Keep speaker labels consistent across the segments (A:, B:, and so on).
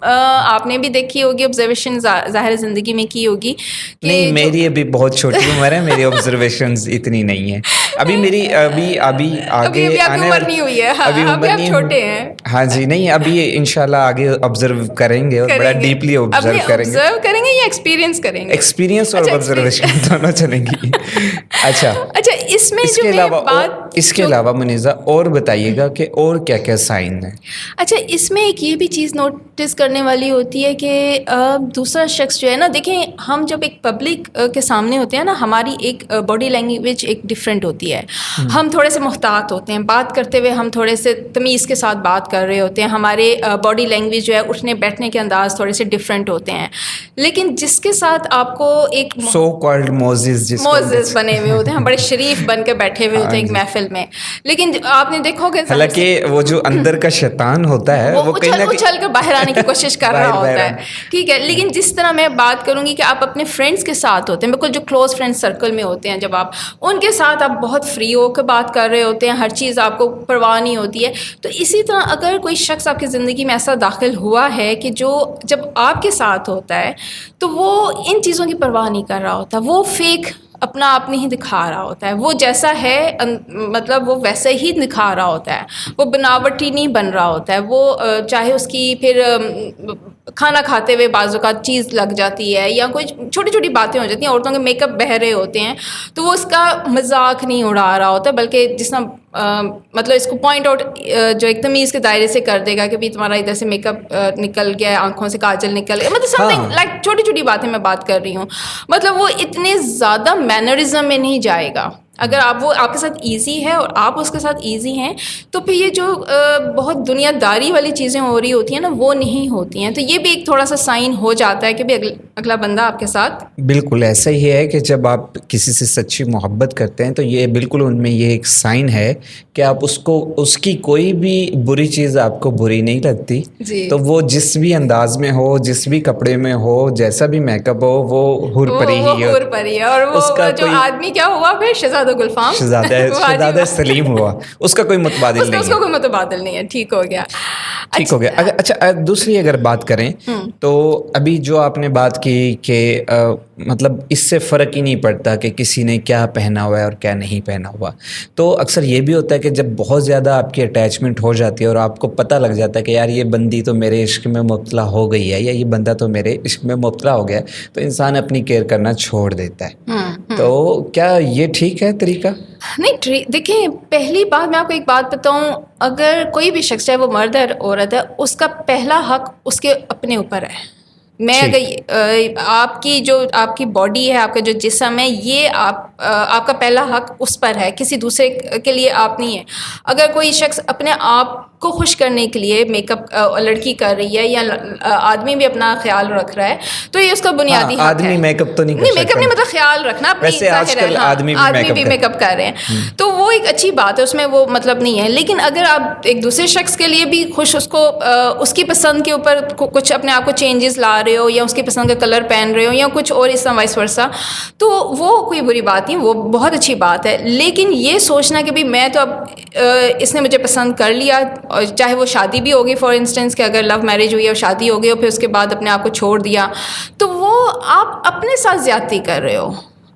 A: آپ نے بھی دیکھی ہوگی آبزرویشن ظاہر زندگی میں کی ہوگی کہ
B: نہیں میری ابھی بہت چھوٹی عمر ہے, میری آبزرویشنز اتنی نہیں ہیں ابھی میری, ابھی آگے آنے
A: عمر نہیں ہوئی ہے,
B: ابھی عمر
A: آپ
B: نہیں
A: چھوٹے ہیں.
B: ہاں جی, نہیں ابھی انشاءاللہ آگے آبزرو کریں گے اور بڑا ڈیپلی آبزرو
A: کریں گے یا ایکسپیرینس کریں گے؟
B: ایکسپیرینس اور آبزرویشن دونوں چلیں گی. اچھا
A: اس میں جو
B: اس کے علاوہ منیزہ اور بتائیے گا کہ اور کیا کیا سائن ہیں.
A: اچھا اس میں ایک یہ بھی چیز نوٹس کرنے والی ہوتی ہے کہ دوسرا شخص جو ہے نا, دیکھیں ہم جب ایک پبلک کے سامنے ہوتے ہیں نا, ہماری ایک باڈی لینگویج ایک ڈفرینٹ ہوتی ہے. ہم تھوڑے سے محتاط ہوتے ہیں, بات کرتے ہوئے ہم تھوڑے سے تمیز کے ساتھ بات کر رہے ہوتے ہیں, ہمارے باڈی لینگویج جو ہے اٹھنے بیٹھنے کے انداز تھوڑے سے ڈفرینٹ ہوتے ہیں. لیکن جس کے ساتھ آپ کو ایک
B: سو کالڈ موزز
A: بنے ہوئے ہوتے ہیں, ہم بڑے شریف بن کے بیٹھے ہوئے ہوتے ہیں ایک محفل میں, لیکن آپ نے دیکھو گے
B: حالانکہ وہ جو اندر کا شیطان ہوتا ہے وہ
A: اچھل کر باہر آنے کی کوشش کر رہا ہوتا ہے, ٹھیک ہے. لیکن جس طرح میں بات کروں گی کہ آپ اپنے فرینڈس کے ساتھ ہوتے ہیں, بالکل جو کلوز فرینڈ سرکل میں ہوتے ہیں, جب آپ ان کے ساتھ آپ بہت فری ہو کے بات کر رہے ہوتے ہیں, ہر چیز آپ کو پرواہ نہیں ہوتی ہے. تو اسی طرح اگر کوئی شخص آپ کی زندگی میں ایسا داخل ہوا ہے کہ جو جب آپ کے ساتھ ہوتا ہے تو وہ ان چیزوں کی پرواہ نہیں کر رہا ہوتا, وہ فیک اپنا آپ نہیں دکھا رہا ہوتا ہے, وہ جیسا ہے مطلب وہ ویسے ہی دکھا رہا ہوتا ہے, وہ بناوٹی نہیں بن رہا ہوتا ہے. وہ چاہے اس کی پھر کھانا کھاتے ہوئے بعض اوقات چیز لگ جاتی ہے یا کوئی چھوٹی چھوٹی باتیں ہو جاتی ہیں, عورتوں کے میک اپ بہہ رہے ہوتے ہیں, تو وہ اس کا مذاق نہیں اڑا رہا ہوتا, بلکہ جس طرح مطلب اس کو پوائنٹ آؤٹ جو ایک تمیز کے دائرے سے کر دے گا کہ بھی تمہارا ادھر سے میک اپ نکل گیا, آنکھوں سے کاجل نکل گیا, مطلب سم تھنگ لائک چھوٹی چھوٹی باتیں میں بات کر رہی ہوں. مطلب وہ اتنے زیادہ مینرزم میں نہیں جائے گا. اگر وہ آپ کے ساتھ ایزی ہے اور آپ اس کے ساتھ ایزی ہیں تو پھر یہ جو بہت دنیا داری والی چیزیں ہو رہی ہوتی ہیں نا, وہ نہیں ہوتی ہیں. تو یہ بھی ایک تھوڑا سا سائن ہو جاتا ہے کہ بھی اگلا بندہ آپ کے ساتھ
B: بالکل ایسا ہی ہے کہ جب آپ کسی سے سچی محبت کرتے ہیں تو یہ بالکل ان میں یہ ایک سائن ہے کہ آپ اس کی کوئی بھی بری چیز آپ کو بری نہیں لگتی.
A: جی.
B: تو وہ جس بھی انداز میں ہو, جس بھی کپڑے میں ہو, جیسا بھی میک اپ ہو, وہ حور پری ہی ہے.
A: حور پری ہے. اور وہ جو آدمی کیا ہوا پھر شہزادہ گلفام,
B: شہزادہ سلیم ہوا, اس کا کوئی متبادل نہیں ہے.
A: اس کا کوئی متبادل نہیں ہے. ٹھیک ہو گیا.
B: اچھا دوسری اگر بات کریں تو ابھی جو آپ نے بات کی کہ مطلب اس سے فرق ہی نہیں پڑتا کہ کسی نے کیا پہنا ہوا ہے اور کیا نہیں پہنا ہوا. تو اکثر یہ بھی ہوتا ہے کہ جب بہت زیادہ آپ کی اٹیچمنٹ ہو جاتی ہے اور آپ کو پتہ لگ جاتا ہے کہ یار یہ بندی تو میرے عشق میں مبتلا ہو گئی ہے یا یہ بندہ تو میرے عشق میں مبتلا ہو گیا ہے, تو انسان اپنی کیئر کرنا چھوڑ دیتا ہے. تو کیا یہ ٹھیک ہے طریقہ؟
A: نہیں, دیکھیں پہلی بات میں آپ کو ایک بات بتاؤں, اگر کوئی بھی شخص چاہے وہ مرد ہے عورت ہے, اس کا پہلا حق اس کے اپنے اوپر ہے. میں اگر آپ کی باڈی ہے, آپ کا جو جسم ہے, یہ آپ کا پہلا حق اس پر ہے, کسی دوسرے کے لیے آپ نہیں ہے. اگر کوئی شخص اپنے آپ کو خوش کرنے کے لیے میک اپ لڑکی کر رہی ہے یا آدمی بھی اپنا خیال رکھ رہا ہے تو یہ اس کا بنیادی حق ہے.
B: آدمی میک اپ تو نہیں
A: میک اپ نہیں, مطلب خیال رکھنا اپنی ظاہر ہے. آدمی بھی میک اپ کر رہے ہیں تو وہ ایک اچھی بات ہے, اس میں وہ مطلب نہیں ہے. لیکن اگر آپ ایک دوسرے شخص کے لیے بھی خوش, اس کی پسند کے اوپر کچھ اپنے آپ کو چینجز لا رہے ہو یا اس کی پسند کا کلر پہن رہے ہو یا کچھ اور اس طرح وائس ورسا, تو وہ کوئی بری بات نہیں, وہ بہت اچھی بات ہے. لیکن یہ سوچنا کہ بھی میں تو اب اس نے مجھے پسند کر لیا, اور چاہے وہ شادی بھی ہوگی فار انسٹنس کہ اگر لو میرج ہوئی اور شادی ہو گئی اور پھر اس کے بعد اپنے آپ کو چھوڑ دیا, تو وہ آپ اپنے ساتھ زیادتی کر رہے ہو.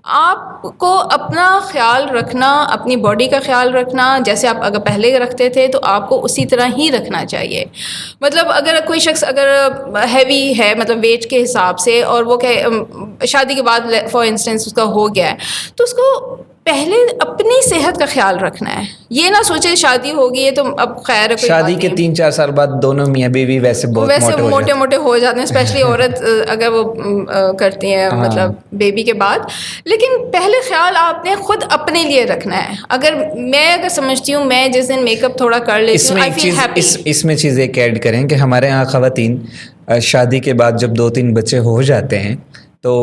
A: آپ کو اپنا خیال رکھنا, اپنی باڈی کا خیال رکھنا, جیسے آپ اگر پہلے رکھتے تھے تو آپ کو اسی طرح ہی رکھنا چاہیے. مطلب اگر کوئی شخص اگر ہیوی ہے مطلب ویٹ کے حساب سے, اور وہ کہ شادی کے بعد فار انسٹنس اس کا ہو گیا ہے, تو اس کو پہلے اپنی صحت کا خیال رکھنا ہے. یہ نہ سوچے شادی ہوگی ہے تو اب خیر ہے,
B: شادی کے 3-4 سال بعد دونوں میاں بیوی ویسے
A: موٹے ہو جاتے ہیں, اسپیشلی عورت اگر وہ کرتی ہیں مطلب بیبی کے بعد. لیکن پہلے خیال آپ نے خود اپنے لیے رکھنا ہے. اگر سمجھتی ہوں میں جس دن میک اپ تھوڑا کر لیتی ہوں,
B: اس میں چیز ایک ایڈ کریں کہ ہمارے یہاں خواتین شادی کے بعد جب 2-3 بچے ہو جاتے ہیں تو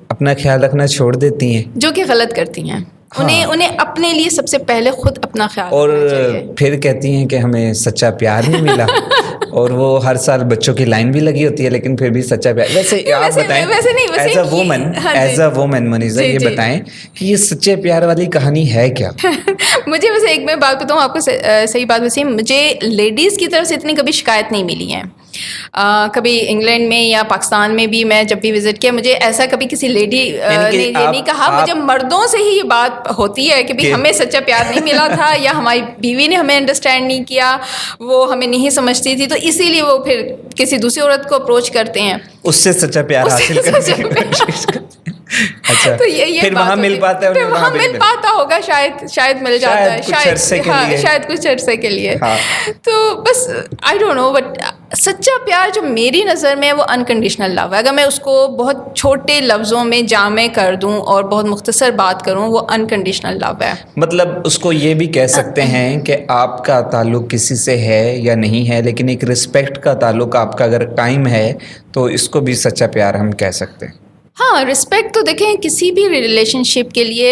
B: اپنا خیال رکھنا چھوڑ دیتی ہیں,
A: جو کہ غلط کرتی ہیں. انہیں اپنے لیے سب سے پہلے خود اپنا خیال
B: اور پھر کہتی ہیں کہ ہمیں سچا پیار نہیں ملا. اور وہ ہر سال بچوں کی لائن بھی لگی ہوتی ہے لیکن پھر بھی سچا پیار. ویسے آپ بتائیں ایز اے وومن منیزہ یہ بتائیں کہ یہ سچے پیار والی کہانی ہے کیا؟
A: مجھے ویسے ایک میں بات بتاؤں آپ کو, صحیح بات وسیم, مجھے لیڈیز کی طرف سے اتنی کبھی شکایت نہیں ملی ہیں. کبھی انگلینڈ میں یا پاکستان میں بھی میں جب بھی وزٹ کیا مجھے ایسا کبھی کسی لیڈی نے یہ نہیں کہا. مجھے مردوں سے ہی یہ بات ہوتی ہے کہ ہمیں سچا پیار نہیں ملا تھا یا ہماری بیوی نے ہمیں انڈرسٹینڈ نہیں کیا, وہ ہمیں نہیں سمجھتی تھی, تو اسی لیے وہ پھر کسی دوسری عورت کو اپروچ کرتے ہیں,
B: اس سے سچا پیار حاصل کرتے ہیں. اچھا, پھر وہاں مل پاتا ہے,
A: وہاں مل پاتا ہوگا, شاید مل جاتا ہے, شاید کچھ عرصے کے لیے. تو بس آئی ڈونٹ نو, بٹ سچا پیار جو میری نظر میں وہ انکنڈیشنل لو ہے. اگر میں اس کو بہت چھوٹے لفظوں میں جامع کر دوں اور بہت مختصر بات کروں, وہ انکنڈیشنل لو ہے.
B: مطلب اس کو یہ بھی کہہ سکتے ہیں کہ آپ کا تعلق کسی سے ہے یا نہیں ہے, لیکن ایک رسپیکٹ کا تعلق آپ کا اگر قائم ہے تو اس کو بھی سچا پیار ہم کہہ سکتے ہیں.
A: ہاں, رسپیکٹ تو دیکھیں کسی بھی ریلیشن شپ کے لیے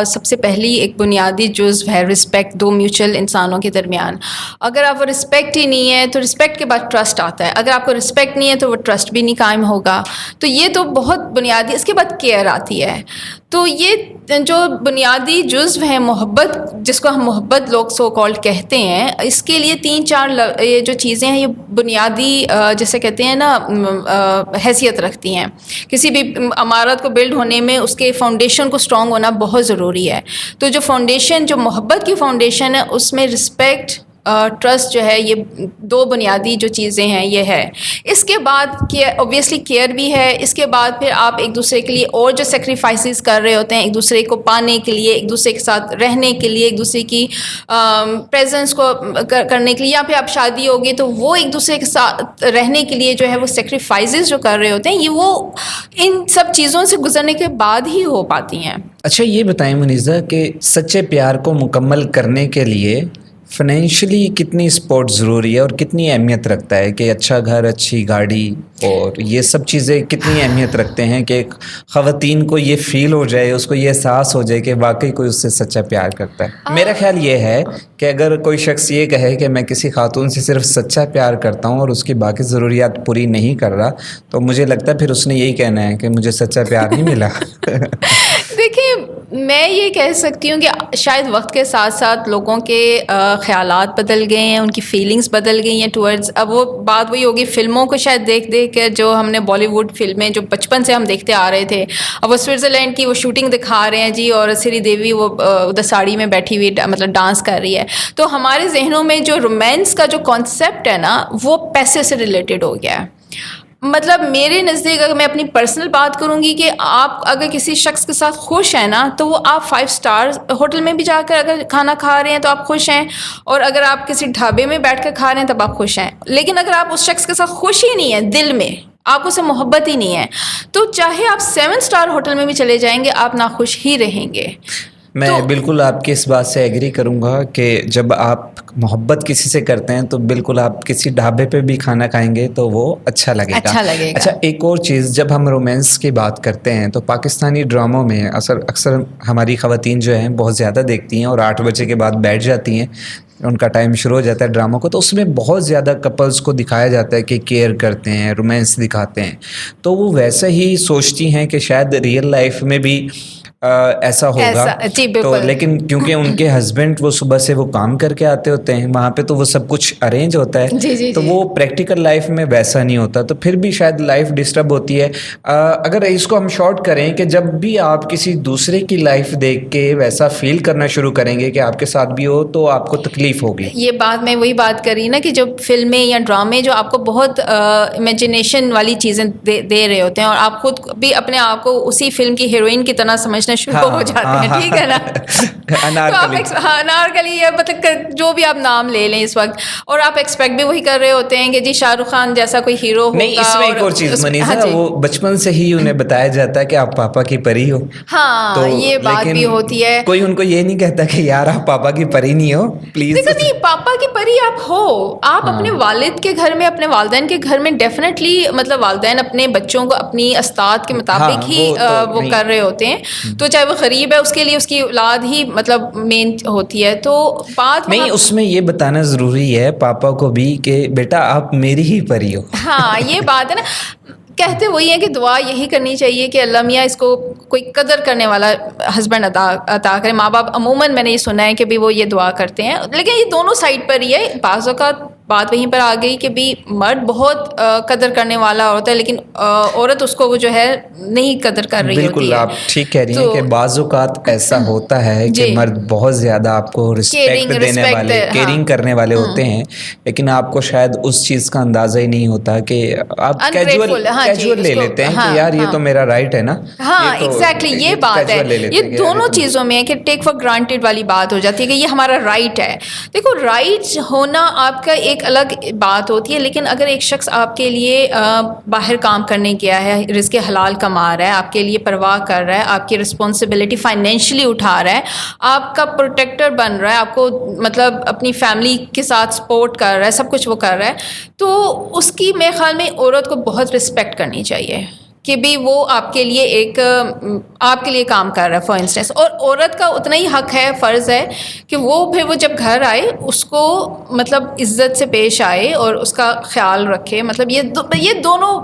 A: سب سے پہلی ایک بنیادی جزو ہے رسپیکٹ, دو میوچل انسانوں کے درمیان. اگر آپ کو رسپیکٹ ہی نہیں ہے تو رسپیکٹ کے بعد ٹرسٹ آتا ہے, اگر آپ کو رسپیکٹ نہیں ہے تو وہ ٹرسٹ بھی نہیں قائم ہوگا. تو یہ تو بہت بنیادی, اس کے بعد کیئر آتی ہے. تو یہ جو بنیادی جزو ہیں محبت, جس کو ہم محبت لوگ سو کالڈ کہتے ہیں, اس کے لیے 3-4 یہ جو چیزیں ہیں یہ بنیادی جیسے کہتے ہیں نا حیثیت رکھتی ہیں. کسی بھی عمارت کو بلڈ ہونے میں اس کے فاؤنڈیشن کو اسٹرانگ ہونا بہت ضروری ہے. تو جو فاؤنڈیشن, جو محبت کی فاؤنڈیشن ہے, اس میں رسپیکٹ, ٹرسٹ جو ہے, یہ 2 بنیادی جو چیزیں ہیں یہ ہے. اس کے بعد اوبویسلی کیئر بھی ہے. اس کے بعد پھر آپ ایک دوسرے کے لیے اور جو سیکریفائسز کر رہے ہوتے ہیں, ایک دوسرے کو پانے کے لیے, ایک دوسرے کے ساتھ رہنے کے لیے, ایک دوسرے کی پریزنس کو کرنے کے لیے, یا پھر آپ شادی ہوگی تو وہ ایک دوسرے کے ساتھ رہنے کے لیے جو ہے وہ سیکریفائسز جو کر رہے ہوتے ہیں, یہ وہ ان سب چیزوں سے گزرنے کے بعد ہی ہو پاتی ہیں.
B: اچھا یہ بتائیں منیزہ کہ سچے پیار کو مکمل کرنے کے لیے فائنینشلی کتنی سپورٹ ضروری ہے اور کتنی اہمیت رکھتا ہے, کہ اچھا گھر, اچھی گاڑی اور یہ سب چیزیں کتنی اہمیت رکھتے ہیں کہ خواتین کو یہ فیل ہو جائے, اس کو یہ احساس ہو جائے کہ واقعی کوئی اس سے سچا پیار کرتا ہے. میرا خیال یہ ہے کہ اگر کوئی شخص یہ کہے کہ میں کسی خاتون سے صرف سچا پیار کرتا ہوں اور اس کی باقی ضروریات پوری نہیں کر رہا, تو مجھے لگتا ہے پھر اس نے یہی کہنا ہے کہ مجھے سچا پیار نہیں ملا.
A: دیکھیں, میں یہ کہہ سکتی ہوں کہ شاید وقت کے ساتھ ساتھ لوگوں کے خیالات بدل گئے ہیں, ان کی فیلنگز بدل گئی ہیں ٹورڈز. اب وہ بات وہی ہوگی فلموں کو شاید دیکھ کر, جو ہم نے بالی ووڈ فلمیں جو بچپن سے ہم دیکھتے آ رہے تھے, اب وہ سوئٹزرلینڈ کی وہ شوٹنگ دکھا رہے ہیں جی, اور سری دیوی وہ ادھر ساڑی میں بیٹھی ہوئی مطلب ڈانس کر رہی ہے. تو ہمارے ذہنوں میں جو رومانس کا جو کانسیپٹ ہے نا, وہ پیسے سے ریلیٹڈ ہو گیا ہے. مطلب میرے نزدیک اگر میں اپنی پرسنل بات کروں گی کہ آپ اگر کسی شخص کے ساتھ خوش ہیں نا, تو وہ آپ 5 اسٹار ہوٹل میں بھی جا کر اگر کھانا کھا رہے ہیں تو آپ خوش ہیں, اور اگر آپ کسی ڈھابے میں بیٹھ کر کھا رہے ہیں تب آپ خوش ہیں. لیکن اگر آپ اس شخص کے ساتھ خوش ہی نہیں ہیں, دل میں آپ اسے محبت ہی نہیں ہے, تو چاہے آپ 7 اسٹار ہوٹل میں بھی چلے جائیں گے, آپ ناخوش ہی رہیں گے.
B: میں بالکل آپ کی اس بات سے ایگری کروں گا کہ جب آپ محبت کسی سے کرتے ہیں تو بالکل آپ کسی ڈھابے پہ بھی کھانا کھائیں گے تو وہ اچھا لگے گا. اچھا ایک اور چیز, جب ہم رومانس کی بات کرتے ہیں تو پاکستانی ڈراموں میں اکثر ہماری خواتین جو ہیں بہت زیادہ دیکھتی ہیں اور 8 بجے کے بعد بیٹھ جاتی ہیں, ان کا ٹائم شروع ہو جاتا ہے ڈراموں کو, تو اس میں بہت زیادہ کپلز کو دکھایا جاتا ہے کہ کیئر کرتے ہیں, رومانس دکھاتے ہیں. تو وہ ویسا ہی سوچتی ہیں کہ شاید ریئل لائف میں بھی ایسا ہوگا. تو لیکن کیونکہ ان کے ہسبینڈ وہ صبح سے وہ کام کر کے آتے ہوتے ہیں وہاں پہ, تو وہ سب کچھ ارینج ہوتا ہے, تو وہ پریکٹیکل لائف میں ویسا نہیں ہوتا, تو پھر بھی شاید لائف ڈسٹرب ہوتی ہے. اگر اس کو ہم شارٹ کریں کہ جب بھی آپ کسی دوسرے کی لائف دیکھ کے ویسا فیل کرنا شروع کریں گے کہ آپ کے ساتھ بھی ہو, تو آپ کو تکلیف ہوگی.
A: یہ بات میں وہی بات کر رہی نا کہ جو فلمیں یا ڈرامے جو آپ کو بہت امیجنیشن والی چیزیں دے رہے ہوتے ہیں, اور آپ خود بھی اپنے آپ کو اسی فلم کی ہیروئن کی طرح سمجھنا شروع ہو جاتے ہیں, ٹھیک ہے نا. انارکلی یا مطلب جو بھی آپ نام لے لیں اس وقت, اور آپ ایکسپیکٹ بھی وہی کر رہے ہوتے ہیں کہ جی شاہ رخ خان جیسا کوئی ہیرو ہوگا.
B: نہیں, اس میں ایک اور چیز منیزہ, وہ بچپن سے ہی انہیں بتایا جاتا ہے کہ آپ پاپا کی پری ہو.
A: ہاں, یہ بات بھی ہوتی ہے.
B: کوئی ان کو یہ نہیں کہتا کہ یار آپ پاپا کی پری نہیں ہو, پلیز.
A: دیکھو نہیں, پاپا کی پری آپ ہو, آپ اپنے والد کے گھر میں, اپنے والدین کے گھر میں ڈیفینیٹلی, مطلب والدین اپنے بچوں کو اپنی استاد کے مطابق ہی وہ کر رہے ہوتے ہیں. تو چاہے وہ غریب ہے اس کے لیے اس کی اولاد ہی مطلب مین ہوتی ہے. تو بات
B: نہیں, اس میں یہ بتانا ضروری ہے پاپا کو بھی کہ بیٹا آپ میری ہی پری ہو.
A: ہاں یہ بات ہے نا, کہتے وہی ہے کہ دعا یہی کرنی چاہیے کہ اللہ میاں اس کو کوئی قدر کرنے والا ہسبینڈ عطا کرے. ماں باپ عموماً میں نے یہ سنا ہے کہ بھی وہ یہ دعا کرتے ہیں, لیکن یہ دونوں سائڈ پر ہی ہے. بعض اوقات بات وہیں پر آ گئی کہ بھی مرد بہت قدر کرنے والا ہوتا ہے لیکن عورت اس کو وہ جو ہے نہیں قدر کر رہی ہوتی ہے.
B: بالکل آپ ٹھیک کہہ رہی ہیں کہ بعض اوقات ایسا ہوتا ہے کہ مرد بہت زیادہ آپ کو رسپیکٹ دینے والے, کیئرنگ کرنے والے ہوتے ہیں, لیکن آپ کو شاید اس چیز کا اندازہ ہی نہیں ہوتا کہ آپ کیجول لے لیتے ہیں کہ یار یہ تو میرا رائٹ ہے نا.
A: ہاں ایگزیکٹلی یہ بات ہے, یہ دونوں چیزوں میں کہ ٹیک فار گرانٹیڈ والی بات ہو جاتی ہے کہ یہ ہمارا رائٹ ہے. دیکھو رائٹ ہونا آپ کا ایک الگ بات ہوتی ہے, لیکن اگر ایک شخص آپ کے لیے باہر کام کرنے گیا ہے, رزق حلال کما رہا ہے, آپ کے لیے پرواہ کر رہا ہے, آپ کی رسپانسبلٹی فائنینشلی اٹھا رہا ہے, آپ کا پروٹیکٹر بن رہا ہے, آپ کو مطلب اپنی فیملی کے ساتھ سپورٹ کر رہا ہے, سب کچھ وہ کر رہا ہے, تو اس کی میرے خیال میں عورت کو بہت رسپیکٹ کرنی چاہیے کہ بھی وہ آپ کے لیے آپ کے لیے کام کر رہا ہے فار انسٹنس. اور عورت کا اتنا ہی حق ہے, فرض ہے کہ وہ پھر وہ جب گھر آئے اس کو مطلب عزت سے پیش آئے اور اس کا خیال رکھے. مطلب یہ دونوں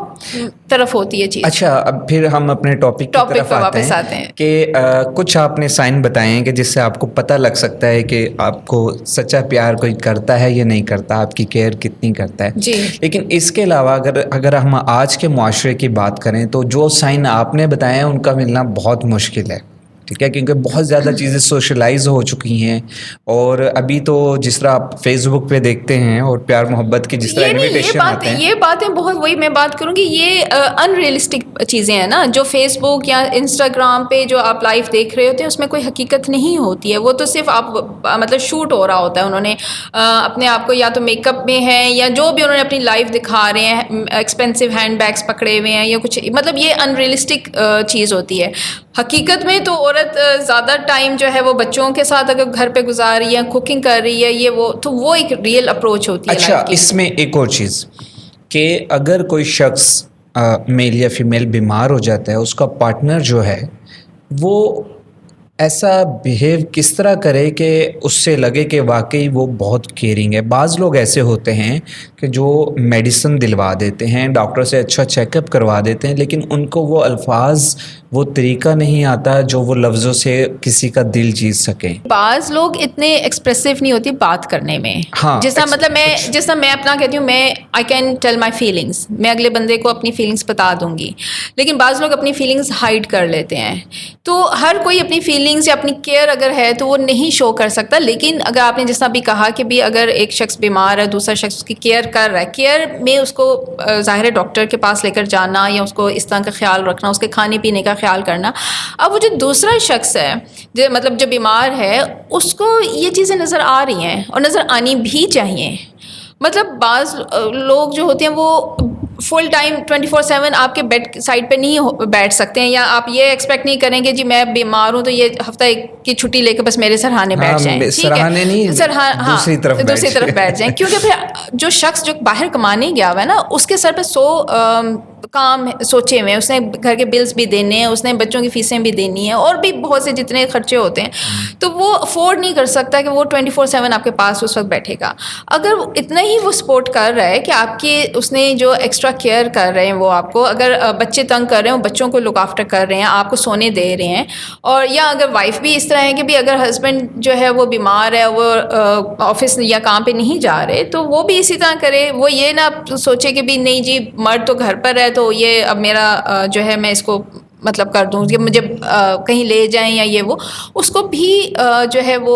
A: طرف ہوتی ہے چیز.
B: اچھا اب پھر ہم اپنے ٹاپک کی طرف
A: واپس آتے ہیں
B: کہ کچھ آپ نے سائن بتائے ہیں کہ جس سے آپ کو پتہ لگ سکتا ہے کہ آپ کو سچا پیار کوئی کرتا ہے یا نہیں کرتا, آپ کی کیئر کتنی کرتا ہے.
A: جی.
B: لیکن اس کے علاوہ اگر ہم آج کے معاشرے کی بات کریں تو جو سائن آپ نے بتائے ہیں ان کا ملنا بہت مشکل ہے, ٹھیک ہے, کیونکہ بہت زیادہ چیزیں سوشلائز ہو چکی ہیں. اور ابھی تو جس طرح آپ فیس بک پہ دیکھتے ہیں اور پیار محبت کی جس طرح انویٹیشن آتے ہیں,
A: یہ باتیں بہت, وہی میں بات کروں گی, یہ ان ریئلسٹک چیزیں ہیں نا جو فیس بک یا انسٹاگرام پہ جو آپ لائیو دیکھ رہے ہوتے ہیں اس میں کوئی حقیقت نہیں ہوتی ہے. وہ تو صرف آپ مطلب شوٹ ہو رہا ہوتا ہے, انہوں نے اپنے آپ کو یا تو میک اپ میں ہے یا جو بھی انہوں نے اپنی لائف دکھا رہے ہیں, ایکسپینسو ہینڈ بیگس پکڑے ہوئے ہیں یا کچھ, مطلب یہ ان ریئلسٹک چیز ہوتی ہے. حقیقت میں تو عورت زیادہ ٹائم جو ہے وہ بچوں کے ساتھ اگر گھر پہ گزار رہی ہے, کوکنگ کر رہی ہے, یہ وہ, تو وہ ایک ریئل اپروچ ہوتی ہے.
B: اچھا اس میں ایک اور چیز کہ اگر کوئی شخص میل یا فیمیل بیمار ہو جاتا ہے, اس کا پارٹنر جو ہے وہ ایسا بیہیو کس طرح کرے کہ اس سے لگے کہ واقعی وہ بہت کیئرنگ ہے. بعض لوگ ایسے ہوتے ہیں کہ جو میڈیسن دلوا دیتے ہیں, ڈاکٹر سے اچھا چیک اپ کروا دیتے ہیں, لیکن ان کو وہ الفاظ, وہ طریقہ نہیں آتا جو وہ لفظوں سے کسی کا دل جیت سکیں.
A: بعض لوگ اتنے ایکسپریسو نہیں ہوتی بات کرنے میں.
B: ہاں,
A: جس طرح مطلب جس طرح میں اپنا کہتی ہوں, میں I can tell my feelings, میں اگلے بندے کو اپنی فیلنگس بتا دوں گی, لیکن بعض لوگ اپنی فیلنگس ہائڈ کر لیتے ہیں. تو ہر کوئی اپنی فیلنگس یا اپنی کیئر اگر ہے تو وہ نہیں شو کر سکتا. لیکن اگر آپ نے جس طرح بھی کہا کہ بھی اگر ایک شخص بیمار ہے, دوسرا شخص اس کی کیئر کر رہا ہے, کیئر میں اس کو ظاہر ہے ڈاکٹر کے پاس لے کر جانا یا اس کو اس طرح کا خیال رکھنا, اس کے کھانے پینے کا خیال کرنا. اب وہ جو دوسرا شخص ہے جو مطلب جو بیمار ہے, اس کو یہ چیزیں نظر آ رہی ہیں اور نظر آنی بھی چاہیے. مطلب بعض لوگ جو ہوتے ہیں وہ فل ٹائم 24/7 آپ کے بیڈ سائڈ پہ نہیں بیٹھ سکتے ہیں, یا آپ یہ ایکسپیکٹ نہیں کریں گے جی میں بیمار ہوں تو یہ ہفتہ ایک کی چھٹی لے کے بس میرے سرہانے بیٹھ جائیں.
B: سرہانے نہیں, دوسری طرف بیٹھ
A: جائیں, کیونکہ پھر جو شخص جو باہر کمانے گیا ہوا ہے نا, اس کے سر پہ 100 کام سوچے ہوئے ہیں. اس نے گھر کے بلز بھی دینے ہیں, اس نے بچوں کی فیسیں بھی دینی ہیں, اور بھی بہت سے جتنے خرچے ہوتے ہیں, تو وہ افورڈ نہیں کر سکتا کہ وہ 24/7 آپ کے پاس اس وقت بیٹھے گا. اگر اتنا ہی وہ سپورٹ کر رہا ہے کہ آپ کے اس نے جو ایکسٹرا کیئر کر رہے ہیں وہ آپ کو, اگر بچے تنگ کر رہے ہیں بچوں کو لک آفٹر کر رہے ہیں, آپ کو سونے دے رہے ہیں, اور یا اگر وائف بھی اس طرح ہے کہ بھی اگر ہسبینڈ جو ہے وہ بیمار ہے, وہ آفس یا کام پہ نہیں جا رہے, تو وہ بھی اسی طرح کرے. وہ یہ نہ سوچے کہ بھی نہیں جی مرد تو گھر پر ہے تو یہ اب میرا جو ہے میں اس کو مطلب کر دوں کہ مجھے کہیں لے جائیں یا یہ وہ, اس کو بھی جو ہے وہ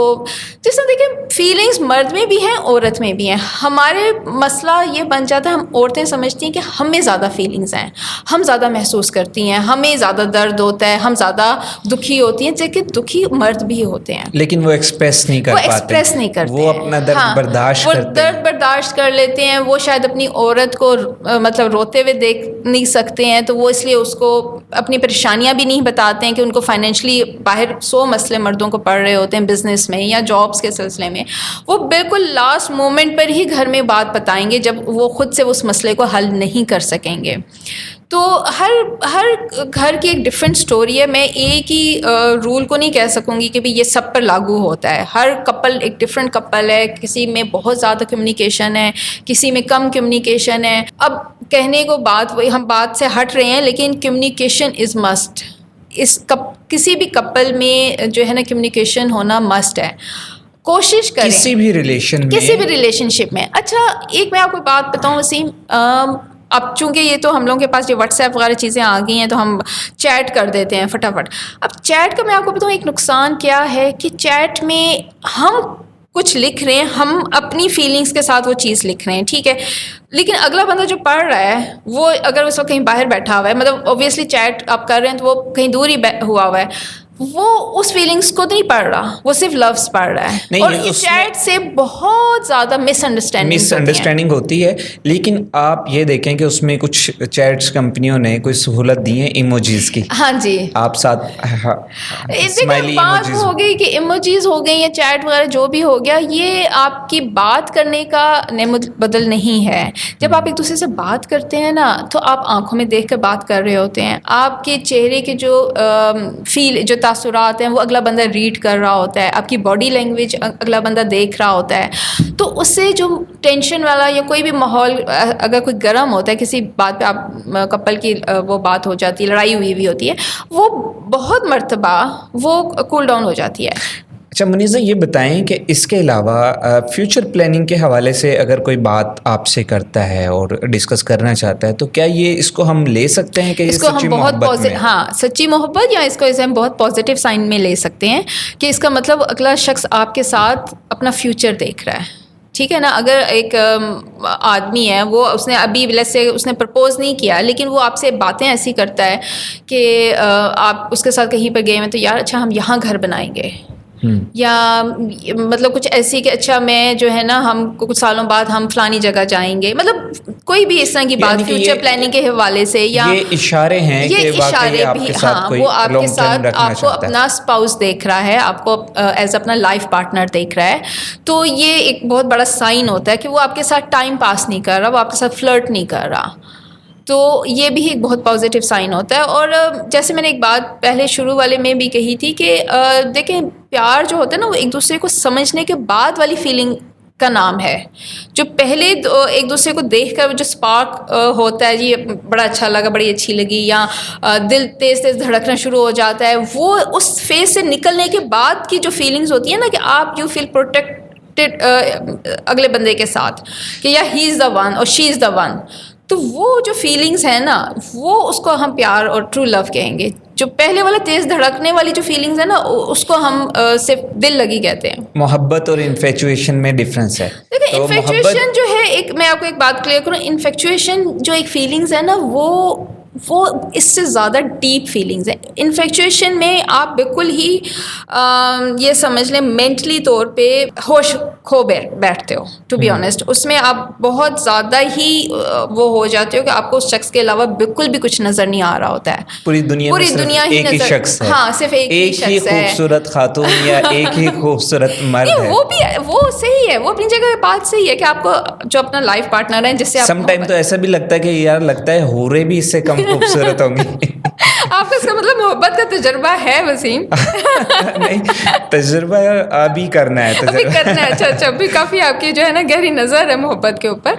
A: جس طرح دیکھیں فیلنگس مرد میں بھی ہیں عورت میں بھی ہیں. ہمارے مسئلہ یہ بن جاتا ہے, ہم عورتیں سمجھتی ہیں کہ ہمیں زیادہ فیلنگس ہیں, ہم زیادہ محسوس کرتی ہیں, ہمیں زیادہ درد ہوتا ہے, ہم زیادہ دکھی ہوتی ہیں, جبکہ دکھی مرد بھی ہوتے ہیں
B: لیکن وہ ایکسپریس نہیں کر پاتے, وہ اپنا درد برداشت کرتے ہیں,
A: وہ درد برداشت کر لیتے ہیں. وہ شاید اپنی عورت کو مطلب روتے ہوئے دیکھ نہیں سکتے ہیں, تو وہ اس لیے اس کو اپنی پریشانی پریشانیاں بھی نہیں بتاتے ہیں کہ ان کو فائنینشلی باہر 100 مسئلے مردوں کو پڑ رہے ہوتے ہیں بزنس میں یا جابس کے سلسلے میں. وہ بالکل لاسٹ مومنٹ پر ہی گھر میں بات بتائیں گے جب وہ خود سے اس مسئلے کو حل نہیں کر سکیں گے. تو ہر گھر کی ایک ڈفرینٹ اسٹوری ہے. میں ایک ہی رول کو نہیں کہہ سکوں گی کہ بھی یہ سب پر لاگو ہوتا ہے. ہر کپل ایک ڈفرینٹ کپل ہے. کسی میں بہت زیادہ کمیونیکیشن ہے, کسی میں کم کمیونیکیشن ہے. اب کہنے کو ہم بات سے ہٹ رہے ہیں, لیکن کمیونیکیشن از مسٹ. کسی بھی کپل میں جو ہے نا کمیونیکیشن ہونا مسٹ ہے. کوشش کریں
B: کسی بھی ریلیشن
A: شپ میں. اچھا ایک میں آپ کو بات بتاؤں وسیم, اب چونکہ یہ تو ہم لوگوں کے پاس یہ واٹس ایپ وغیرہ چیزیں آ گئی ہیں تو ہم چیٹ کر دیتے ہیں فٹافٹ. اب چیٹ کا میں آپ کو بتاؤں ایک نقصان کیا ہے کہ چیٹ میں ہم کچھ لکھ رہے ہیں, ہم اپنی فیلنگس کے ساتھ وہ چیز لکھ رہے ہیں, ٹھیک ہے, لیکن اگلا بندہ جو پڑھ رہا ہے وہ اگر اس وقت کہیں باہر بیٹھا ہوا ہے, مطلب اوبیسلی چیٹ آپ کر رہے ہیں تو وہ کہیں دور ہی ہوا ہوا ہے, وہ اس فیلنگس کو نہیں پڑھ رہا, وہ صرف لفظ پڑھ رہا ہے. اور اس چیٹ سے بہت زیادہ مس انڈرسٹینڈنگ
B: ہوتی ہے. لیکن آپ یہ دیکھیں کہ اس میں کچھ چیٹس کمپنیوں نے کوئی سہولت دی ہے ایموجیز کی.
A: ہاں جی,
B: آپ ساتھ
A: دیکھیں بات ہو گئی کہ ایموجیز ہو گئی یا چیٹ وغیرہ جو بھی ہو گیا, یہ آپ کی بات کرنے کا نعمت بدل نہیں ہے. جب آپ ایک دوسرے سے بات کرتے ہیں نا تو آپ آنکھوں میں دیکھ کر بات کر رہے ہوتے ہیں. آپ کے چہرے کے جو جو تاثرات ہیں وہ اگلا بندہ ریڈ کر رہا ہوتا ہے, آپ کی باڈی لینگویج اگلا بندہ دیکھ رہا ہوتا ہے. تو اس سے جو ٹینشن والا یا کوئی بھی ماحول اگر کوئی گرم ہوتا ہے کسی بات پہ, آپ کپل کی وہ بات ہو جاتی ہے, لڑائی ہوئی ہوتی ہے, وہ بہت مرتبہ وہ کول ڈاؤن ہو جاتی ہے.
B: اچھا منیزہ یہ بتائیں کہ اس کے علاوہ فیوچر پلاننگ کے حوالے سے اگر کوئی بات آپ سے کرتا ہے اور ڈسکس کرنا چاہتا ہے تو کیا اس کو ہم لے سکتے ہیں کہ
A: اس کو ہم بہت سچی محبت, یا اس کو ہم بہت پازیٹیو سائن میں لے سکتے ہیں کہ اس کا مطلب اگلا شخص آپ کے ساتھ اپنا فیوچر دیکھ رہا ہے, ٹھیک ہے نا. اگر ایک آدمی ہے وہ اس نے ابھی سے اس نے پرپوز نہیں کیا, لیکن وہ آپ سے باتیں ایسی کرتا ہے کہ آپ اس کے ساتھ کہیں پر گئے ہیں تو یار اچھا ہم یہاں گھر بنائیں گے, یا مطلب کچھ ایسی کہ اچھا میں جو ہے نا ہم کچھ سالوں بعد ہم فلانی جگہ جائیں گے, مطلب کوئی بھی اس طرح کی بات فیوچر پلاننگ کے حوالے سے, یا
B: یہ اشارے ہیں کہ واقعی آپ کے ساتھ
A: وہ آپ کے ساتھ آپ کو اپنا اسپاؤس دیکھ رہا ہے, آپ کو ایز اپنا لائف پارٹنر دیکھ رہا ہے. تو یہ ایک بہت بڑا سائن ہوتا ہے کہ وہ آپ کے ساتھ ٹائم پاس نہیں کر رہا, وہ آپ کے ساتھ فلرٹ نہیں کر رہا. تو یہ بھی ایک بہت پازیٹیو سائن ہوتا ہے. اور جیسے میں نے ایک بات پہلے شروع والے میں بھی کہی تھی کہ دیکھیں پیار جو ہوتا ہے نا وہ ایک دوسرے کو سمجھنے کے بعد والی فیلنگ کا نام ہے. جو پہلے ایک دوسرے کو دیکھ کر جو اسپارک ہوتا ہے, جی بڑا اچھا لگا, بڑی اچھی لگی, یا دل تیز تیز دھڑکنا شروع ہو جاتا ہے, وہ اس فیز سے نکلنے کے بعد کی جو فیلنگز ہوتی ہیں نا کہ آپ یو فیل پروٹیکٹڈ اگلے بندے کے ساتھ کہ یا ہی از دا ون اور شی از دا ون, تو وہ جو فیلنگز ہیں نا وہ اس کو ہم پیار اور ٹرو لو کہیں گے. جو پہلے والا تیز دھڑکنے والی جو فیلنگز ہیں نا اس کو ہم صرف دل لگی کہتے ہیں.
B: محبت اور انفیچویشن میں ڈفرینس ہے.
A: دیکھیں انفیکچویشن جو ہے ایک, میں آپ کو ایک بات کلیئر کروں, انفیکچویشن جو ایک فیلنگز ہے نا وہ اس سے زیادہ ڈیپ فیلنگز ہیں. انفیکچویشن میں آپ بالکل ہی یہ سمجھ لیں مینٹلی طور پہ ہوش کھو بیٹھتے ہو, ٹو بی آنیسٹ. اس میں آپ بہت زیادہ ہی وہ ہو جاتے ہو کہ آپ کو اس شخص کے علاوہ بالکل بھی کچھ نظر نہیں آ رہا ہوتا ہے.
B: پوری دنیا ہی ایک ہی شخص ہے,
A: ہاں صرف ایک ہی شخص ہے,
B: خوبصورت خاتون یا ایک ہی خوبصورت مرد ہے.
A: وہ صحیح ہے, وہ اپنی جگہ بات صحیح ہے کہ آپ کو جو اپنا لائف پارٹنر ہے جس سے
B: سم ٹائم تو ایسا بھی لگتا ہے کہ یار لگتا ہے حوریں بھی اس سے کم خوبصورت ہوں گی.
A: آپ کا اس کا مطلب محبت کا تجربہ ہے وسیم؟
B: نہیں, تجربہ ابھی کرنا ہے.
A: اچھا ابھی کافی آپ کی جو ہے نا گہری نظر ہے محبت کے اوپر.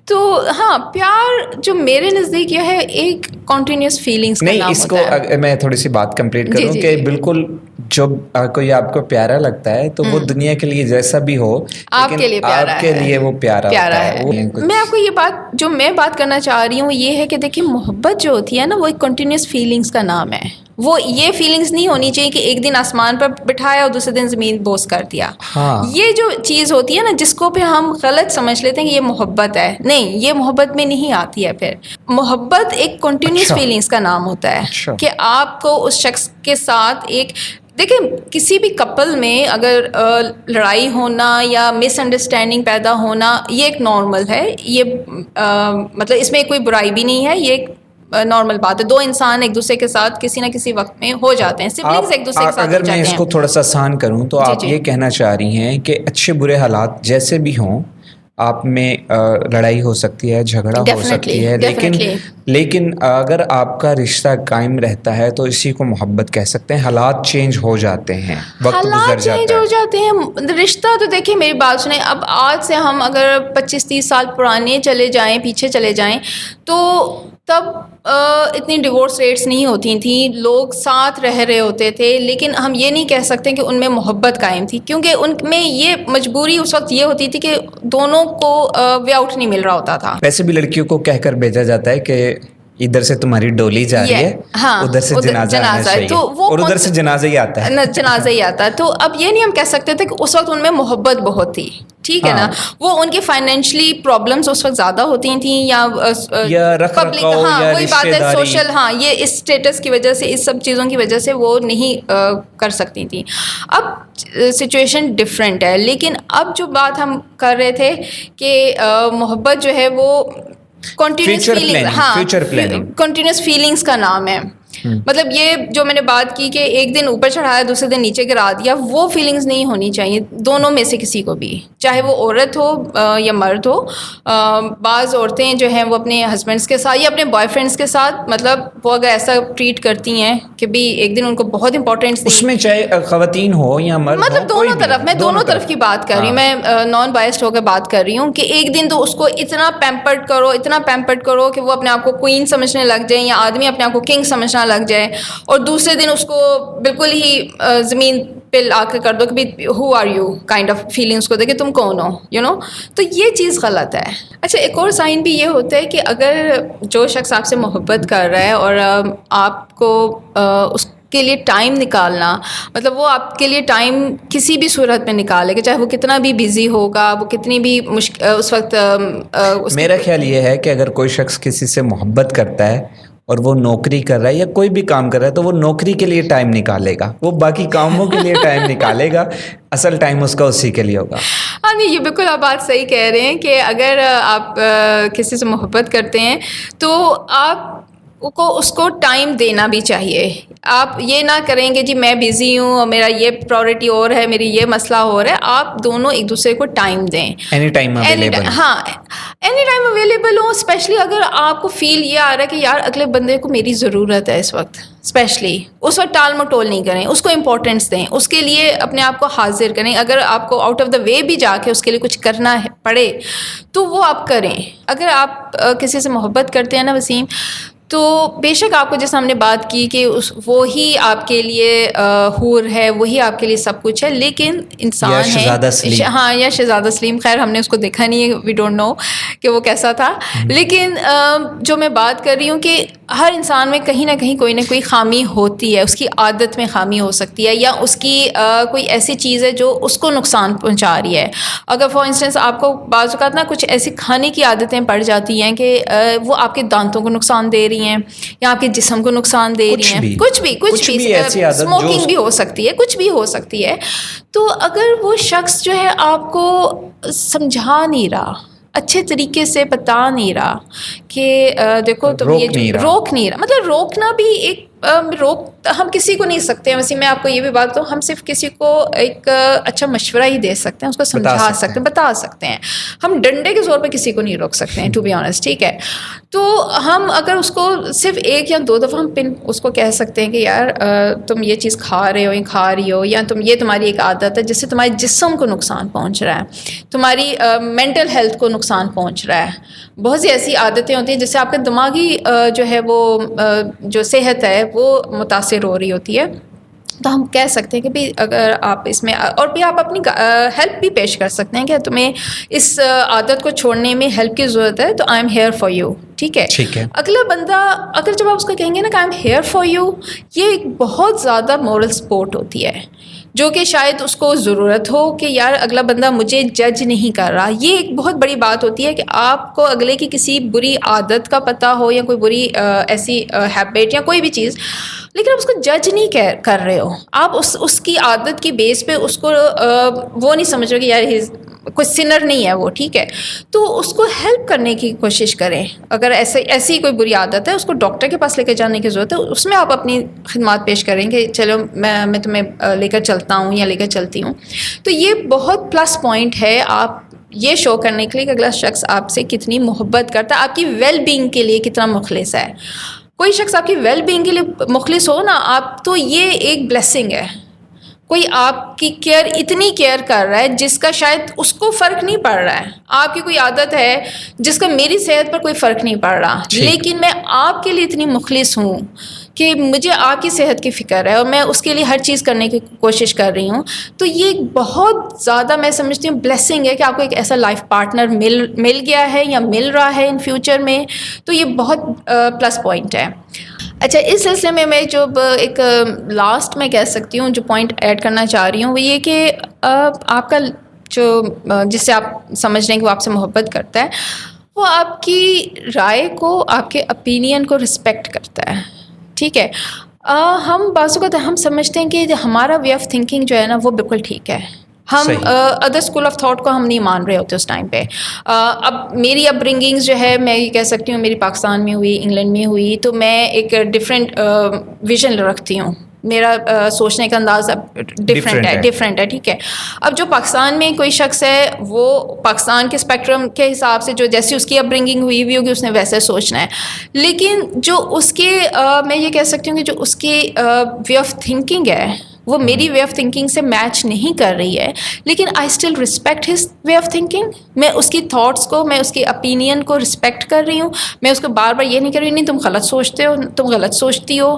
A: تو ہاں پیار جو میرے نزدیک یہ ہے ایک کنٹینیوس فیلنگس کا نام ہوتا ہے.
B: نہیں, اس کو میں تھوڑی سی بات کمپلیٹ کروں کہ بالکل جب کوئی آپ کو پیارا لگتا ہے تو وہ دنیا کے لیے جیسا بھی ہو
A: آپ کے لیے پیارا ہے,
B: آپ کے لیے وہ پیارا ہے.
A: میں آپ کو یہ بات جو میں بات کرنا چاہ رہی ہوں یہ ہے کہ دیکھیں محبت جو ہوتی ہے نا وہ ایک کنٹینیوس فیلنگس کا نام ہے. وہ یہ فیلنگس نہیں ہونی چاہیے کہ ایک دن آسمان پر بٹھایا اور دوسرے دن زمین بوس کر دیا. یہ جو چیز ہوتی ہے نا جس کو پھر ہم غلط سمجھ لیتے ہیں کہ یہ محبت ہے, نہیں, یہ محبت میں نہیں آتی ہے. پھر محبت ایک کنٹینیوس فیلنگس کا نام ہوتا ہے کہ آپ کو اس شخص کے ساتھ ایک, دیکھیں کسی بھی کپل میں اگر لڑائی ہونا یا مس انڈرسٹینڈنگ پیدا ہونا یہ ایک نارمل ہے. یہ مطلب اس میں کوئی برائی بھی نہیں ہے, یہ ایک نارمل بات ہے. 2 انسان ایک دوسرے کے ساتھ کسی نہ کسی وقت میں ہو جاتے ہیں, سبلنگز ایک دوسرے کے ساتھ ہو
B: اگر
A: جاتے ہیں.
B: میں اس کو تھوڑا سا آسان کروں تو آپ یہ کہنا چاہ رہی ہیں کہ اچھے برے حالات جیسے بھی ہوں, آپ میں لڑائی ہو سکتی ہے, جھگڑا ہو سکتی ہے, لیکن اگر آپ کا رشتہ قائم رہتا ہے تو اسی کو محبت کہہ سکتے ہیں. حالات چینج ہو جاتے ہیں, وقت گزر جاتا ہے,
A: چینج ہو جاتے ہیں. رشتہ تو دیکھیں میری بات سنیں, اب آج سے ہم اگر 25-30 سال پرانے چلے جائیں, پیچھے چلے جائیں, تو تب اتنی ڈیورس ریٹس نہیں ہوتی تھیں, لوگ ساتھ رہے ہوتے تھے, لیکن ہم یہ نہیں کہہ سکتے کہ ان میں محبت قائم تھی, کیونکہ ان میں یہ مجبوری اس وقت یہ ہوتی تھی کہ دونوں کو وے آؤٹ نہیں مل رہا ہوتا تھا.
B: ویسے بھی لڑکیوں کو کہہ کر بھیجا جاتا ہے کہ ادھر سے تمہاری ڈولی جا رہی ہے, ادھر سے جنازہ آنا چاہیے, اور ادھر سے جنازہ ہی آتا ہے,
A: جنازہ ہی آتا ہے. تو اب یہ نہیں ہم کہہ سکتے تھے کہ اس وقت ان میں محبت بہت تھی, ٹھیک ہے نا, وہ ان کی فائنینشلی پرابلمس اس وقت زیادہ ہوتی تھیں, یا پبلک, وہی بات ہے, سوشل, یہ اس اسٹیٹس کی وجہ سے, اس سب چیزوں کی وجہ سے وہ نہیں کر سکتی تھیں. اب سچویشن ڈفرینٹ ہے, لیکن اب جو بات ہم کر رہے تھے کہ محبت جو ہے وہ کنٹینیوس فیلنگس کا نام ہے. مطلب یہ جو میں نے بات کی کہ ایک دن اوپر چڑھایا دوسرے دن نیچے گرا دیا, وہ فیلنگز نہیں ہونی چاہیے دونوں میں سے کسی کو بھی, چاہے وہ عورت ہو یا مرد ہو. بعض عورتیں جو ہیں وہ اپنے ہسبینڈس کے ساتھ یا اپنے بوائے فرینڈس کے ساتھ, مطلب وہ اگر ایسا ٹریٹ کرتی ہیں کہ بھی ایک دن ان کو بہت امپورٹینس,
B: اس میں چاہے خواتین ہو یا مرد,
A: مطلب دونوں طرف, میں دونوں طرف کی بات کر رہی ہوں, میں نان بائسڈ ہو کے بات کر رہی ہوں, کہ ایک دن تو اس کو اتنا پیمپرڈ کرو کہ وہ اپنے آپ کو کوئین سمجھنے لگ جائیں, یا آدمی اپنے آپ کو کنگ سمجھنا لگ جائے, اور دوسرے دن اس کو بالکل ہی زمین پہ لا کے کر دو کہ who are you kind of feelings کو دے کہ تم کون ہو, یو نو. تو یہ چیز غلط ہے. اچھا, ایک اور سائن بھی یہ ہوتا ہے کہ اگر جو شخص آپ سے محبت کر رہا ہے اور آپ کو اس کے لیے ٹائم نکالنا, مطلب وہ آپ کے لیے ٹائم کسی بھی صورت میں نکالے گا, چاہے وہ کتنا بھی بزی ہوگا, وہ کتنی بھی اس وقت.
B: میرا خیال یہ ہے کہ اگر کوئی شخص کسی سے محبت کرتا ہے اور وہ نوکری کر رہا ہے یا کوئی بھی کام کر رہا ہے, تو وہ نوکری کے لیے ٹائم نکالے گا, وہ باقی کاموں کے لیے ٹائم نکالے گا, اصل ٹائم اس کا اسی کے لیے ہوگا.
A: ہاں نہیں, یہ بالکل آپ بات صحیح کہہ رہے ہیں کہ اگر آپ کسی سے محبت کرتے ہیں تو آپ کو اس کو ٹائم دینا بھی چاہیے. آپ یہ نہ کریں کہ جی میں بزی ہوں اور میرا یہ پرائورٹی اور ہے, میری یہ مسئلہ اور ہے. آپ دونوں ایک دوسرے کو ٹائم دیں,
B: اینی ٹائم اویلیبل.
A: ہاں, اینی ٹائم اویلیبل ہو, اسپیشلی اگر آپ کو فیل یہ آ رہا ہے کہ یار اگلے بندے کو میری ضرورت ہے اس وقت, اسپیشلی اس وقت ٹال مٹول نہیں کریں, اس کو امپورٹینس دیں, اس کے لیے اپنے آپ کو حاضر کریں. اگر آپ کو آؤٹ آف دا وے بھی جا کے اس کے لیے کچھ کرنا پڑے تو وہ آپ کریں. اگر آپ کسی سے محبت کرتے ہیں نا وسیم, تو بے شک آپ کو جیسے ہم نے بات کی کہ وہی آپ کے لیے حور ہے, وہی آپ کے لیے سب کچھ ہے, لیکن انسان ہے, ہاں, یا شہزادہ سلیم, خیر ہم نے اس کو دیکھا نہیں ہے, وی ڈونٹ نو کہ وہ کیسا تھا. لیکن جو میں بات کر رہی ہوں کہ ہر انسان میں کہیں نہ کہیں کوئی نہ کوئی خامی ہوتی ہے, اس کی عادت میں خامی ہو سکتی ہے, یا اس کی کوئی ایسی چیز ہے جو اس کو نقصان پہنچا رہی ہے. اگر فار انسٹنس آپ کو بعض اوقات نا کچھ ایسی کھانے کی عادتیں پڑ جاتی ہیں کہ وہ آپ کے دانتوں کو نقصان دے رہی ہیں یا آپ کے جسم کو نقصان دے رہی ہیں, کچھ بھی اسموکنگ بھی ہو سکتی ہے, کچھ بھی ہو سکتی ہے. تو اگر وہ شخص جو ہے آپ کو سمجھا نہیں رہا, اچھے طریقے سے بتا نہیں رہا کہ دیکھو تم یہ روک نہیں رہا, مطلب روکنا بھی ایک ہم کسی کو نہیں سکتے ہیں. ویسے میں آپ کو یہ بھی بات کہوں, ہم صرف کسی کو ایک اچھا مشورہ ہی دے سکتے ہیں, اس کو سمجھا سکتے ہیں, بتا سکتے ہیں. ہم ڈنڈے کے زور پہ کسی کو نہیں روک سکتے ہیں, ٹو بی آنیسٹ, ٹھیک ہے. تو ہم اگر اس کو صرف 1 یا 2 دفعہ ہم اس کو کہہ سکتے ہیں کہ یار تم یہ چیز کھا رہے ہو یا کھا رہی ہو, یا یہ تمہاری ایک عادت ہے جس سے تمہارے جسم کو نقصان پہنچ رہا ہے, تمہاری مینٹل ہیلتھ کو نقصان پہنچ رہا ہے. بہت سی ایسی عادتیں ہوتی ہیں جس سے آپ کا دماغی جو ہے وہ جو صحت ہے وہ متاثر ہو رہی ہوتی ہے. تو ہم کہہ سکتے ہیں کہ بھی اگر آپ اس میں, اور بھی آپ اپنی ہیلپ بھی پیش کر سکتے ہیں کہ تمہیں اس عادت کو چھوڑنے میں ہیلپ کی ضرورت ہے, تو I am here for you, ٹھیک ہے. اگلا بندہ اگر جب آپ اس کو کہیں گے نا کہ I am here for you, یہ ایک بہت زیادہ مورل سپورٹ ہوتی ہے, جو کہ شاید اس کو ضرورت ہو کہ یار اگلا بندہ مجھے جج نہیں کر رہا. یہ ایک بہت بڑی بات ہوتی ہے کہ آپ کو اگلے کی کسی بری عادت کا پتہ ہو یا کوئی بری ایسی ہیبٹ یا کوئی بھی چیز, لیکن آپ اس کو جج نہیں کر رہے ہو. آپ اس کی عادت کی بیس پہ اس کو وہ نہیں سمجھ رہے کہ یار کوئی سنر نہیں ہے وہ, ٹھیک ہے, تو اس کو ہیلپ کرنے کی کوشش کریں. اگر ایسی کوئی بری عادت ہے اس کو ڈاکٹر کے پاس لے کے جانے کی ضرورت ہے, اس میں آپ اپنی خدمات پیش کریں کہ چلو میں تمہیں لے کر چلتا ہوں یا لے کر چلتی ہوں. تو یہ بہت پلس پوائنٹ ہے آپ یہ شو کرنے کے لیے کہ اگلا شخص آپ سے کتنی محبت کرتا ہے, آپ کی ویل بینگ کے لیے کتنا مخلص ہے. کوئی شخص آپ کی ویل بینگ کے لیے مخلص ہو نا آپ, تو یہ ایک بلیسنگ ہے. کوئی آپ کی اتنی کیئر کر رہا ہے جس کا شاید اس کو فرق نہیں پڑ رہا ہے. آپ کی کوئی عادت ہے جس کا میری صحت پر کوئی فرق نہیں پڑ رہا, لیکن میں آپ کے لیے اتنی مخلص ہوں کہ مجھے آپ کی صحت کی فکر ہے اور میں اس کے لیے ہر چیز کرنے کی کوشش کر رہی ہوں. تو یہ بہت زیادہ میں سمجھتی ہوں بلیسنگ ہے کہ آپ کو ایک ایسا لائف پارٹنر مل گیا ہے یا مل رہا ہے ان فیوچر میں. تو یہ بہت پلس پوائنٹ ہے. اچھا, اس سلسلے میں جو ایک لاسٹ میں کہہ سکتی ہوں جو پوائنٹ ایڈ کرنا چاہ رہی ہوں وہ یہ کہ آپ کا جو جس سے آپ سمجھ رہے ہیں کہ وہ آپ سے محبت کرتا ہے وہ آپ کی رائے کو, آپ کے اپینین کو رسپیکٹ کرتا ہے, ٹھیک ہے. ہم بعض اوقات ہم سمجھتے ہیں کہ ہمارا وے آف تھنکنگ جو ہے نا وہ بالکل ٹھیک ہے, ہم ادر اسکول آف تھاٹ کو ہم نہیں مان رہے ہوتے اس ٹائم پہ. اب میری اپ برنگنگز جو ہے میں یہ کہہ سکتی ہوں میری پاکستان میں ہوئی, انگلینڈ میں ہوئی, تو میں ایک ڈفرینٹ ویژن رکھتی ہوں. میرا سوچنے کا انداز اب ڈفرینٹ ہے, ٹھیک ہے. اب جو پاکستان میں کوئی شخص ہے وہ پاکستان کے اسپیکٹرم کے حساب سے جو جیسی اس کی اپ برنگنگ ہوئی ہوگی اس نے ویسے سوچنا ہے. لیکن جو اس کے میں یہ کہہ سکتی ہوں کہ جو اس کی وے آف تھنکنگ ہے وہ میری وے آف تھنکنگ سے میچ نہیں کر رہی ہے, لیکن I still respect his way of thinking. میں اس کی تھاٹس کو, میں اس کی اپینین کو رسپیکٹ کر رہی ہوں. میں اس کو بار بار یہ نہیں کر رہی نہیں تم غلط سوچتے ہو, تم غلط سوچتی ہو.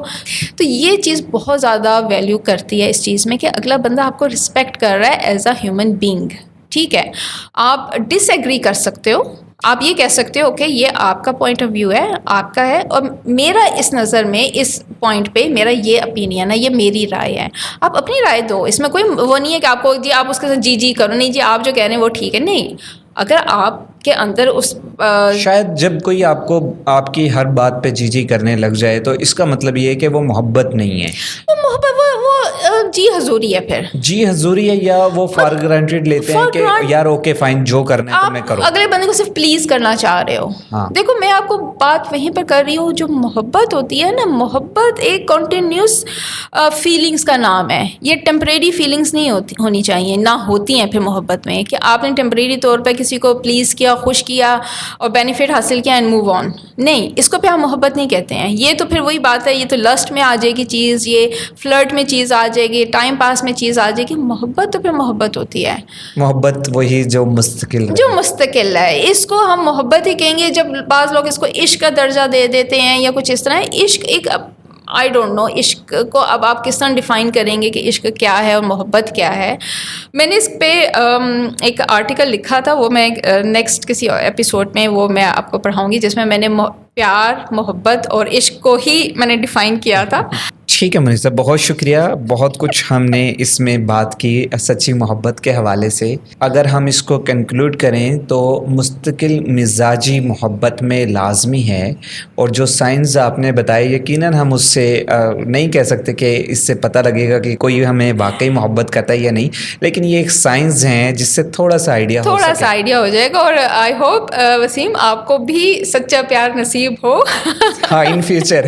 A: تو یہ چیز بہت زیادہ ویلیو کرتی ہے اس چیز میں کہ اگلا بندہ آپ کو رسپیکٹ کر رہا ہے ایز اے ہیومن بینگ, ٹھیک ہے. آپ ڈس ایگری کر سکتے ہو, آپ یہ کہہ سکتے ہو کہ یہ آپ کا پوائنٹ آف ویو ہے, آپ کا ہے, اور میرا اس نظر میں اس پوائنٹ پہ میرا یہ اپینین ہے, یہ میری رائے ہے. آپ اپنی رائے دو, اس میں کوئی وہ نہیں ہے کہ آپ کو جی آپ اس کے ساتھ جی کرو, نہیں جی آپ جو کہہ رہے ہیں وہ ٹھیک ہے. نہیں, اگر آپ کے اندر اس
B: شاید جب کوئی آپ کو آپ کی ہر بات پہ جی کرنے لگ جائے تو اس کا مطلب یہ ہے کہ وہ محبت نہیں ہے.
A: وہ محبت وہ جی حضوری ہے, پھر
B: جی حضوری ہے, یا وہ فار گرانٹیڈ لیتے ہیں کہ یار اوکے فائن جو کرنا ہے تمہیں کرو.
A: اگلے بندے کو صرف پلیز کرنا چاہ رہے ہو. دیکھو میں آپ کو بات وہیں پر کر رہی ہوں, جو محبت ہوتی ہے نا, محبت ایک کنٹینیوس فیلنگس کا نام ہے. یہ ٹیمپریری فیلنگس نہیں ہونی چاہیے, نہ ہوتی ہیں پھر محبت میں کہ آپ نے ٹیمپریری طور پہ کسی کو پلیز کیا, خوش کیا اور بینیفٹ حاصل کیا اینڈ موو آن. نہیں, اس کو پہ ہم محبت نہیں کہتے ہیں. یہ تو پھر وہی بات ہے, یہ تو لسٹ میں آ جائے گی چیز, یہ فلرٹ میں چیز آ جائے گی, ٹائم پاس میں چیز آ جائے گی. محبت تو پھر محبت ہوتی ہے,
B: محبت وہی جو مستقل
A: ہے. اس کو ہم محبت ہی کہیں گے. جب بعض لوگ اس کو عشق کا درجہ دے دیتے ہیں یا کچھ اس طرح, عشق ایک آئی ڈونٹ نو عشق کو اب آپ کس طرح ڈیفائن کریں گے کہ عشق کیا ہے اور محبت کیا ہے. میں نے اس پہ ایک آرٹیکل لکھا تھا, وہ میں نیکسٹ کسی ایپیسوڈ میں وہ میں آپ کو پڑھاؤں گی, جس میں میں نے پیار, محبت اور عشق کو ہی میں نے ڈیفائن کیا تھا.
B: ٹھیک ہے منیش صاحب, بہت شکریہ. بہت کچھ ہم نے اس میں بات کی سچی محبت کے حوالے سے. اگر ہم اس کو کنکلوڈ کریں تو مستقل مزاجی محبت میں لازمی ہے, اور جو سائنس آپ نے بتایا یقیناً ہم اس سے نہیں کہہ سکتے کہ اس سے پتہ لگے گا کہ کوئی ہمیں واقعی محبت کرتا ہے یا نہیں, لیکن یہ ایک سائنس ہے جس سے تھوڑا سا آئیڈیا
A: ہو جائے گا. اور آئی ہوپ وسیم آپ کو بھی سچا پیار نصیب ہو.
B: ہاں, ان فیوچر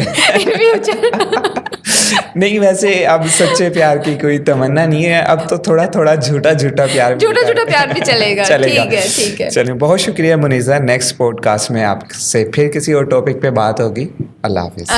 B: نہیں, ویسے اب سچے پیار کی کوئی تمنا نہیں ہے, اب تو تھوڑا جھوٹا پیار
A: بھی چلے گا. ٹھیک ہے.
B: چلیے, بہت شکریہ منیزہ. نیکسٹ پوڈ کاسٹ میں آپ سے پھر کسی اور ٹاپک پہ بات ہوگی. اللہ حافظ.